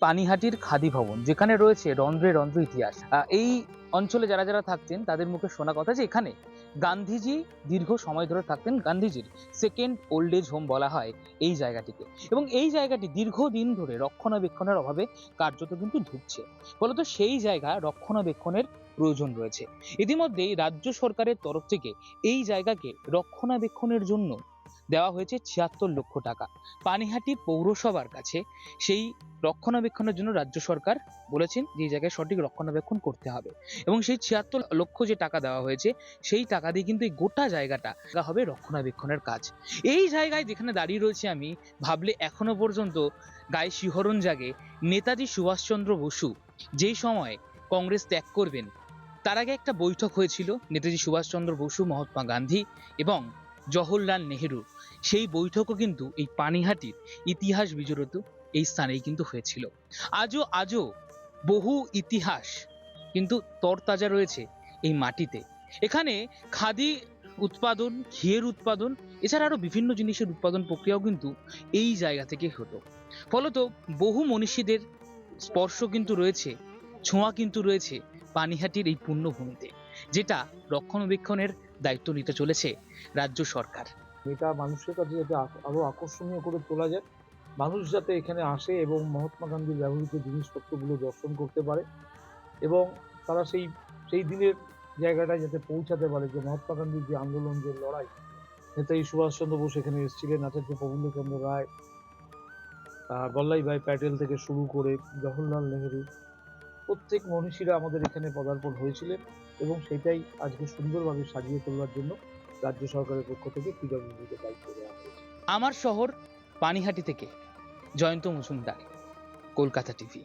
পানিহাটির খাদি ভবন, যেখানে রয়েছে রন্ধ্রে রন্ধ্র ইতিহাস। এই অঞ্চলে যারা যারা থাকতেন তাদের মুখে শোনা কথা যে এখানে গান্ধীজি দীর্ঘ সময় ধরে থাকতেন। গান্ধীজির সেকেন্ড ওল্ড এজ হোম বলা হয় এই জায়গাটিকে, এবং এই জায়গাটি দীর্ঘদিন ধরে রক্ষণাবেক্ষণের অভাবে কার্যত কিন্তু ধুঁকছে। ফলত সেই জায়গা রক্ষণাবেক্ষণের প্রয়োজন রয়েছে। ইতিমধ্যেই রাজ্য সরকারের তরফ থেকে এই জায়গাকে রক্ষণাবেক্ষণের জন্য দেওয়া হয়েছে ৭৬ লক্ষ টাকা। পানিহাটি পৌরসভার কাছে সেই রক্ষণাবেক্ষণের জন্য রাজ্য সরকার বলেছেন যে এই জায়গায় সঠিক রক্ষণাবেক্ষণ করতে হবে, এবং সেই ৭৬ লক্ষ যে টাকা দেওয়া হয়েছে সেই টাকা দিয়ে কিন্তু এই গোটা জায়গাটা হবে রক্ষণাবেক্ষণের কাজ। এই জায়গায় যেখানে দাঁড়িয়ে রয়েছে আমি, ভাবলে এখনো পর্যন্ত গায়ে শিহরণ জাগে। নেতাজি সুভাষচন্দ্র বসু যেই সময় কংগ্রেস ত্যাগ করবেন, তার আগে একটা বৈঠক হয়েছিল নেতাজি সুভাষচন্দ্র বসু, মহাত্মা গান্ধী এবং জওহরলাল নেহেরু। সেই বৈঠকও কিন্তু এই পানিহাটির ইতিহাস বিজড়িত এই স্থানেই কিন্তু হয়েছিল। আজও বহু ইতিহাস কিন্তু তরতাজা রয়েছে এই মাটিতে। এখানে খাদি উৎপাদন, ঘিয়ের উৎপাদন, এছাড়া আরো বিভিন্ন জিনিসের উৎপাদন প্রক্রিয়াও কিন্তু এই জায়গা থেকে হতো। ফলত বহু মনীষীদের স্পর্শ কিন্তু রয়েছে, ছোঁয়া কিন্তু রয়েছে পানিহাটির এই পুণ্যভূমিতে, যেটা রক্ষণাবেক্ষণের দায়িত্ব নিতে চলেছে রাজ্য সরকার। এটা মানুষের কাছে যাতে আরো আকর্ষণীয় করে তোলা যায়, মানুষ যাতে এখানে আসে এবং মহাত্মা গান্ধীর ব্যবহৃত জিনিসপত্রগুলো দর্শন করতে পারে, এবং তারা সেই দিনের জায়গাটায় যাতে পৌঁছাতে পারে যে মহাত্মা গান্ধীর যে আন্দোলন, যে লড়াই, নেতাজি সুভাষচন্দ্র বোস এখানে এসেছিলেন, আচার্য প্রফুল্লচন্দ্র রায়, বল্লভভাই প্যাটেল থেকে শুরু করে জওহরলাল নেহেরু, প্রত্যেক মনীষীরা আমাদের এখানে পদার্পণ হয়েছিলেন, এবং সেটাই আজকে সুন্দরভাবে সাজিয়ে তোলার জন্য রাজ্য সরকারের পক্ষ থেকে পিডব্লিউডিকে দায়িত্ব দেওয়া হয়েছে। আমার শহর পানিহাটি থেকে জয়ন্ত মজুমদার, কলকাতা টিভি।